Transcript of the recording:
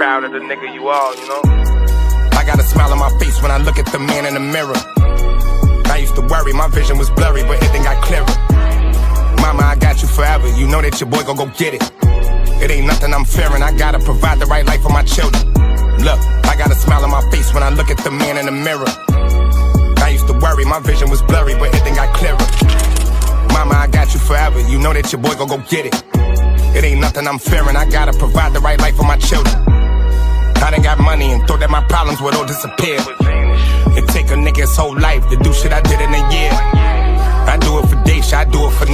proud of the nigga you are, you know? I got a smile on my face when I look at the man in the mirror. I used to worry, my vision was blurry, but it then got clearer. Mama, I got you forever, you know that your boy gon' go get it. It ain't nothing I'm fearing, I gotta provide the right life for my children. Look, I got a smile on my face when I look at the man in the mirror. I used to worry, my vision was blurry, but it then got clearer. Mama, I got you forever, you know that your boy gon' go get it. It ain't nothing I'm fearing, I gotta provide the right life for my children. I done got money and thought that my problems would all disappear. It take a nigga's whole life to do shit I did in a year. I do it for days, I do it for nights.